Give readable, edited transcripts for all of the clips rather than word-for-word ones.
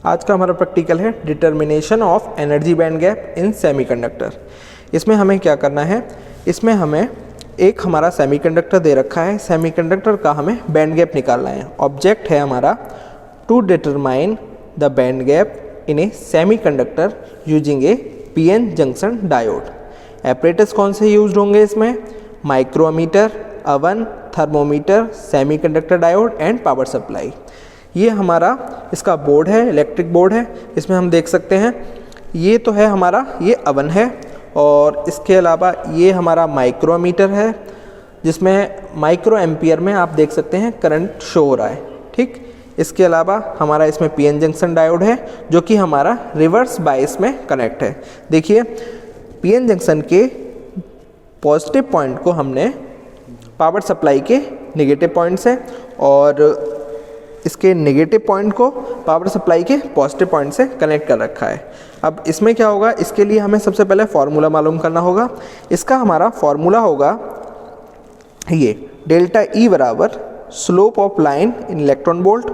आज का हमारा प्रैक्टिकल है determination of energy band gap in semiconductor. इसमें हमें क्या करना है, इसमें हमें एक हमारा सेमीकंडक्टर दे रखा है, सेमीकंडक्टर का हमें बैंड गैप निकालना है। ऑब्जेक्ट है हमारा to determine the band gap in a semiconductor using a PN junction diode. Apparatus कौन से यूज होंगे इसमें, micrometer, oven, thermometer, semiconductor diode and power supply. ये हमारा इसका बोर्ड है, इलेक्ट्रिक बोर्ड है। इसमें हम देख सकते हैं ये तो है हमारा, ये अवन है और इसके अलावा ये हमारा माइक्रोमीटर है जिसमें माइक्रो एम्पियर में आप देख सकते हैं करंट शो हो रहा है। ठीक, इसके अलावा हमारा इसमें पीएन जंक्शन डायोड है जो कि हमारा रिवर्स बायस में कनेक्ट है। देखिए पीएन जंक्शन के पॉजिटिव पॉइंट को हमने पावर सप्लाई के नेगेटिव पॉइंट से और इसके नेगेटिव पॉइंट को पावर सप्लाई के पॉजिटिव पॉइंट से कनेक्ट कर रखा है। अब इसमें क्या होगा, इसके लिए हमें सबसे पहले फार्मूला मालूम करना होगा। इसका हमारा फार्मूला होगा ये डेल्टा ई बराबर slope of line in electron volt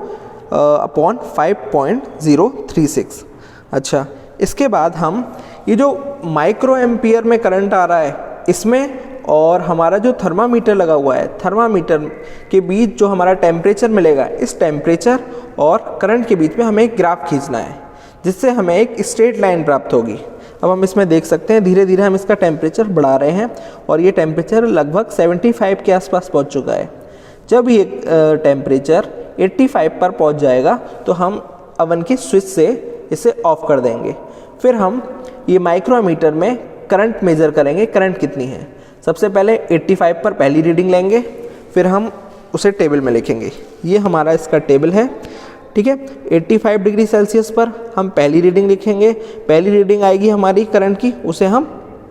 upon 5.036। अच्छा, इसके बाद हम ये जो माइक्रो एम्पियर में करंट आ रहा है इसमें और हमारा जो थर्मामीटर लगा हुआ है, थर्मामीटर के बीच जो हमारा टेम्परेचर मिलेगा, इस टेम्परेचर और करंट के बीच में हमें एक ग्राफ खींचना है जिससे हमें एक स्ट्रेट लाइन प्राप्त होगी। अब हम इसमें देख सकते हैं धीरे धीरे हम इसका टेम्परेचर बढ़ा रहे हैं और ये टेम्परेचर लगभग 75 के आसपास पहुंच चुका है। जब ये टेम्परेचर 85 पर पहुंच जाएगा तो हम अवन की स्विच से इसे ऑफ कर देंगे। फिर हम ये माइक्रोमीटर में करंट मेज़र करेंगे, करंट कितनी है। सबसे पहले 85 पर पहली रीडिंग लेंगे, फिर हम उसे टेबल में लिखेंगे। ये हमारा इसका टेबल है, ठीक है। 85 डिग्री सेल्सियस पर हम पहली रीडिंग लिखेंगे, पहली रीडिंग आएगी हमारी करंट की, उसे हम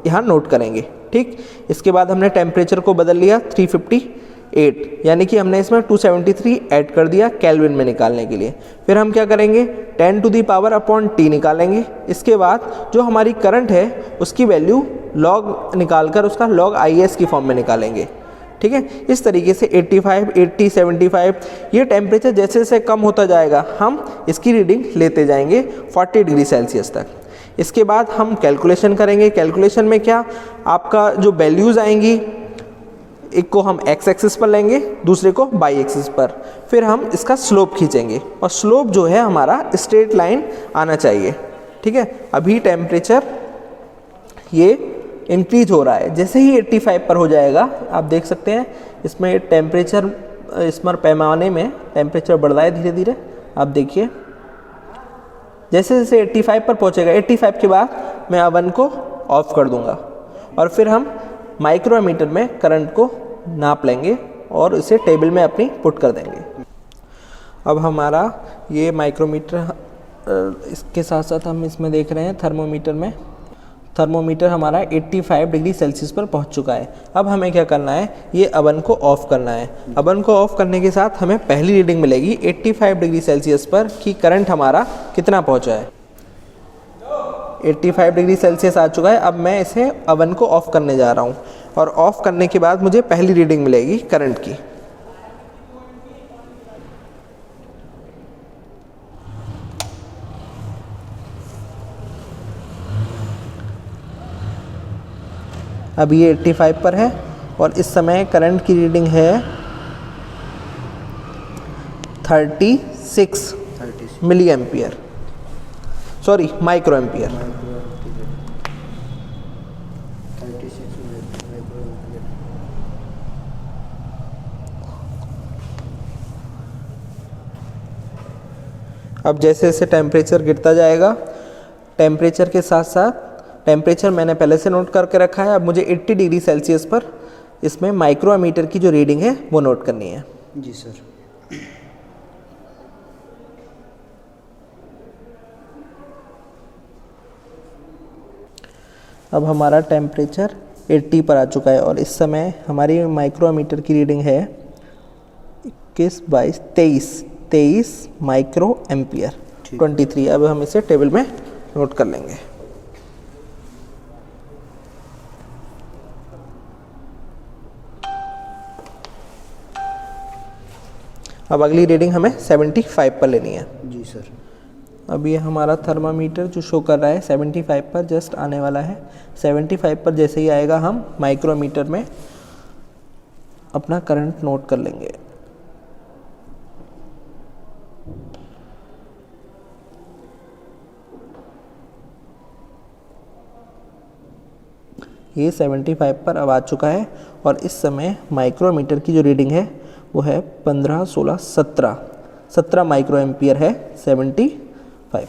यहाँ नोट करेंगे। ठीक, इसके बाद हमने टेम्परेचर को बदल लिया 358, यानी कि हमने इसमें 273 ऐड कर दिया केल्विन में निकालने के लिए। फिर हम क्या करेंगे, 10 to the power upon T निकालेंगे। इसके बाद जो हमारी करंट है उसकी वैल्यू लॉग निकालकर उसका लॉग IS की फॉर्म में निकालेंगे। ठीक है, इस तरीके से 85, 80, 75 ये टेम्परेचर जैसे जैसे कम होता जाएगा हम इसकी रीडिंग लेते जाएंगे 40 डिग्री सेल्सियस तक। इसके बाद हम कैलकुलेशन करेंगे। कैलकुलेशन में क्या, आपका जो वैल्यूज़ आएंगी, एक को हम एक्स एक्सिस पर लेंगे, दूसरे को वाई एक्सिस पर। फिर हम इसका स्लोप खींचेंगे और स्लोप जो है हमारा स्ट्रेट लाइन आना चाहिए। ठीक है, अभी टेम्परेचर ये इंक्रीज हो रहा है, जैसे ही 85 पर हो जाएगा आप देख सकते हैं इसमें टेम्परेचर, इसमें पैमाने में टेम्परेचर बढ़ रहा है धीरे धीरे। आप देखिए जैसे जैसे 85 पर पहुंचेगा, 85 के बाद मैं अवन को ऑफ कर दूंगा और फिर हम माइक्रोमीटर में करंट को नाप लेंगे और इसे टेबल में अपनी पुट कर देंगे। अब हमारा ये माइक्रोमीटर, इसके साथ साथ हम इसमें देख रहे हैं थर्मोमीटर में, थर्मोमीटर हमारा 85 डिग्री सेल्सियस पर पहुंच चुका है। अब हमें क्या करना है, ये अवन को ऑफ करना है। अवन को ऑफ करने के साथ हमें पहली रीडिंग मिलेगी 85 डिग्री सेल्सियस पर कि करंट हमारा कितना पहुंचा है। 85 डिग्री सेल्सियस आ चुका है। अब मैं इसे अवन को ऑफ करने जा रहा हूँ और ऑफ करने के बाद मुझे पहली रीडिंग मिलेगी करंट की। अब ये 85 पर है और इस समय करंट की रीडिंग है 36 milliampere, sorry microampere. अब जैसे जैसे टेम्परेचर गिरता जाएगा, टेम्परेचर के साथ साथ टेम्परेचर मैंने पहले से नोट करके रखा है। अब मुझे 80 डिग्री सेल्सियस पर इसमें माइक्रोमीटर की जो रीडिंग है वो नोट करनी है। जी सर। अब हमारा टेम्परेचर 80 पर आ चुका है और इस समय हमारी माइक्रोमीटर की रीडिंग है 21, 22, 23 माइक्रो एम्पियर 23। अब हम इसे टेबल में नोट कर लेंगे। अब अगली रीडिंग हमें 75 पर लेनी है। जी सर। अब ये हमारा थर्मामीटर जो शो कर रहा है 75 पर जस्ट आने वाला है। 75 पर जैसे ही आएगा हम माइक्रोमीटर में अपना करंट नोट कर लेंगे। ये 75 पर अब आ चुका है और इस समय माइक्रोमीटर की जो रीडिंग है वो है 15, 16, 17 माइक्रो एम्पियर है 75 पर।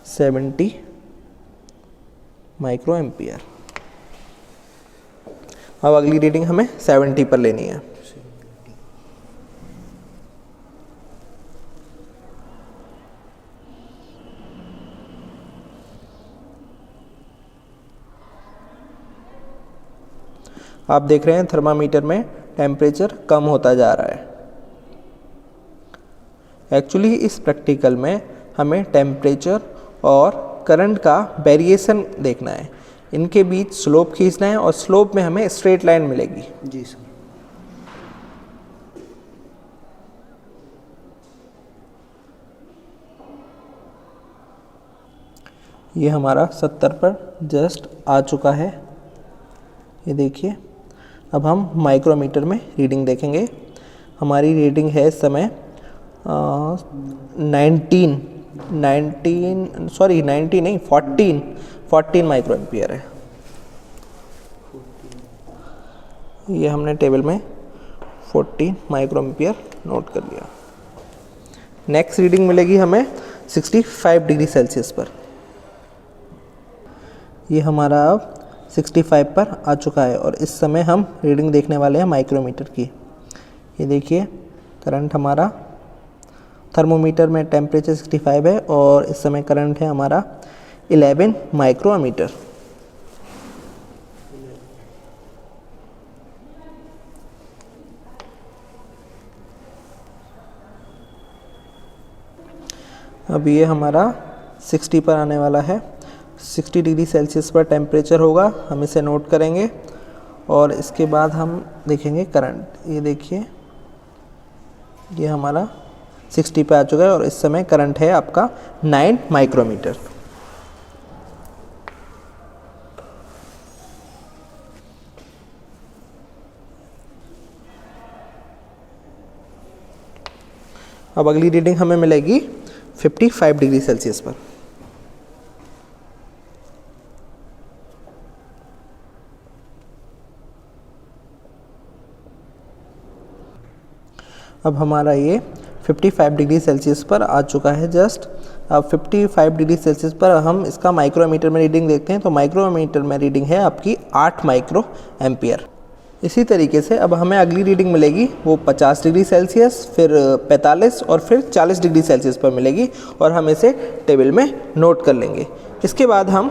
70 माइक्रो एम्पियर। अब अगली रीडिंग हमें 70 पर लेनी है। आप देख रहे हैं थर्मामीटर में टेम्परेचर कम होता जा रहा है। एक्चुअली इस प्रैक्टिकल में हमें टेम्परेचर और करंट का वेरिएशन देखना है, इनके बीच स्लोप खींचना है और स्लोप में हमें स्ट्रेट लाइन मिलेगी। जी सर। ये हमारा 70 पर जस्ट आ चुका है, ये देखिए। अब हम माइक्रोमीटर में रीडिंग देखेंगे। हमारी रीडिंग है इस समय 14 माइक्रो एम्पियर है। ये हमने टेबल में 14 माइक्रो एम्पियर नोट कर लिया। नेक्स्ट रीडिंग मिलेगी हमें 65 डिग्री सेल्सियस पर। ये हमारा अब 65 पर आ चुका है और इस समय हम रीडिंग देखने वाले हैं माइक्रोमीटर की। ये देखिए करंट हमारा, थर्मोमीटर में टेम्परेचर 65 है और इस समय करंट है हमारा 11 माइक्रोमीटर। अब ये हमारा 60 पर आने वाला है। 60 डिग्री सेल्सियस पर टेम्परेचर होगा, हम इसे नोट करेंगे और इसके बाद हम देखेंगे करंट। ये देखिए ये हमारा 60 पे आ चुका है और इस समय करंट है आपका 9 माइक्रोमीटर। अब अगली रीडिंग हमें मिलेगी 55 डिग्री सेल्सियस पर। अब हमारा ये 55 डिग्री सेल्सियस पर आ चुका है जस्ट। अब 55 डिग्री सेल्सियस पर हम इसका माइक्रोमीटर में रीडिंग देखते हैं तो माइक्रोमीटर में रीडिंग है आपकी 8 माइक्रो एम्पियर। इसी तरीके से अब हमें अगली रीडिंग मिलेगी वो 50 डिग्री सेल्सियस, फिर 45 और फिर 40 डिग्री सेल्सियस पर मिलेगी और हम इसे टेबल में नोट कर लेंगे। इसके बाद हम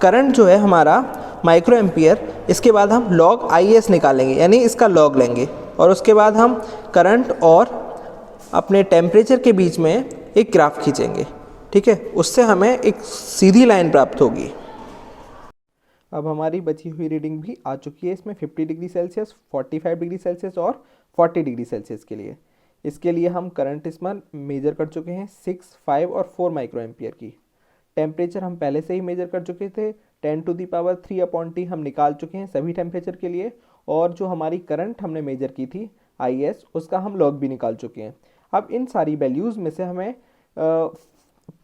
करंट जो है हमारा माइक्रो एम्पियर, इसके बाद हम लॉग IS निकालेंगे, यानी इसका लॉग लेंगे और उसके बाद हम करंट और अपने टेम्परेचर के बीच में एक ग्राफ खींचेंगे। ठीक है, उससे हमें एक सीधी लाइन प्राप्त होगी। अब हमारी बची हुई रीडिंग भी आ चुकी है इसमें 50 डिग्री सेल्सियस, 45 डिग्री सेल्सियस और 40 डिग्री सेल्सियस के लिए। इसके लिए हम करंट इसमें मेजर कर चुके हैं 6, 5 और 4 माइक्रो एम्पियर की। टेम्परेचर हम पहले से ही मेजर कर चुके थे, 10⁻³ हम निकाल चुके हैं सभी टेम्परेचर के लिए। और जो हमारी करंट हमने मेजर की थी IS, उसका हम लॉग भी निकाल चुके हैं। अब इन सारी वैल्यूज़ में से हमें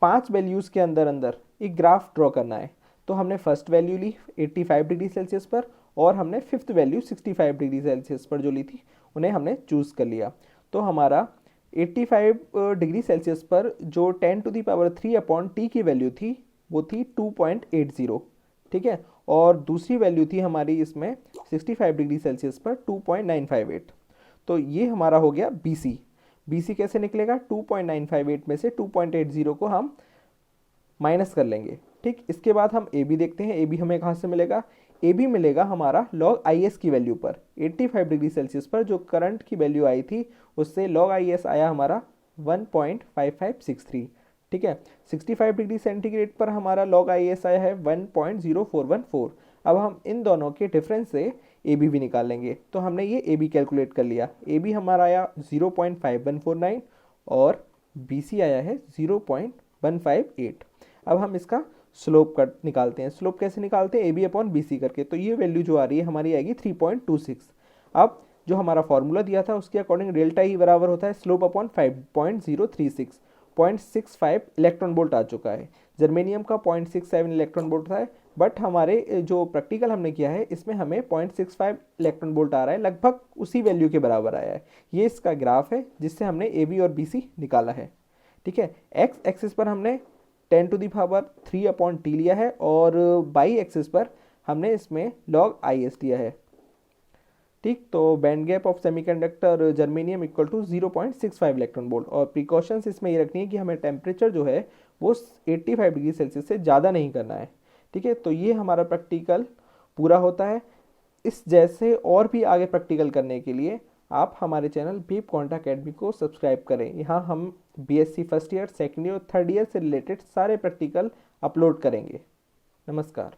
5 वैल्यूज़ के अंदर अंदर एक ग्राफ ड्रॉ करना है। तो हमने फर्स्ट वैल्यू ली 85 डिग्री सेल्सियस पर और हमने फिफ्थ वैल्यू 65 डिग्री सेल्सियस पर जो ली थी उन्हें हमने चूज़ कर लिया। तो हमारा 85 डिग्री सेल्सियस पर जो 10⁻³ की वैल्यू थी वो थी 2.80। ठीक है, और दूसरी वैल्यू थी हमारी इसमें 65 डिग्री सेल्सियस पर 2.958। तो ये हमारा हो गया BC। BC कैसे निकलेगा? 2.958 में से 2.80 को हम माइनस कर लेंगे। ठीक, इसके बाद हम AB देखते हैं। AB हमें कहाँ से मिलेगा? AB मिलेगा हमारा लॉग IS की वैल्यू पर। 85 डिग्री सेल्सियस पर जो करंट की वैल्यू आई थी उससे लॉग IS आया हमारा 1.5563। ठीक है, 65 डिग्री सेंटीग्रेड पर हमारा लॉग IS आया है 1.0414। अब हम इन दोनों के डिफरेंस से AB भी निकाल लेंगे। तो हमने ये AB कैलकुलेट कर लिया। AB हमारा आया 0.5149 और BC आया है 0.158। अब हम इसका स्लोप कट निकालते हैं। स्लोप कैसे निकालते हैं? AB/BC करके। तो ये वैल्यू जो आ रही है हमारी आएगी 3.26। अब जो हमारा फॉर्मूला दिया था उसके अकॉर्डिंग डेल्टा ई बराबर होता है स्लोप अपॉन 5.036। 0.65 इलेक्ट्रॉन वोल्ट आ चुका है। जर्मेनियम का 0.67 इलेक्ट्रॉन वोल्ट था, बट हमारे जो प्रैक्टिकल हमने किया है इसमें हमें 0.65 इलेक्ट्रॉन वोल्ट आ रहा है, लगभग उसी वैल्यू के बराबर आया है। ये इसका ग्राफ है जिससे हमने AB और BC निकाला है। ठीक है, एक्स एक्सिस पर हमने 10⁻³ लिया है और बाई एक्सिस पर हमने इसमें log IS लिया है। ठीक, तो band gap of semiconductor germanium equal to 0.65 electron volt. और प्रिकॉशंस इसमें ये रखनी है कि हमें टेम्परेचर जो है वो 85 डिग्री सेल्सियस से ज़्यादा नहीं करना है। ठीक है, तो ये हमारा प्रैक्टिकल पूरा होता है। इस जैसे और भी आगे प्रैक्टिकल करने के लिए आप हमारे चैनल बीप क्वांटा अकेडमी को सब्सक्राइब करें। यहाँ हम BSc first year, second year और थर्ड ईयर से रिलेटेड सारे प्रैक्टिकल अपलोड करेंगे। नमस्कार।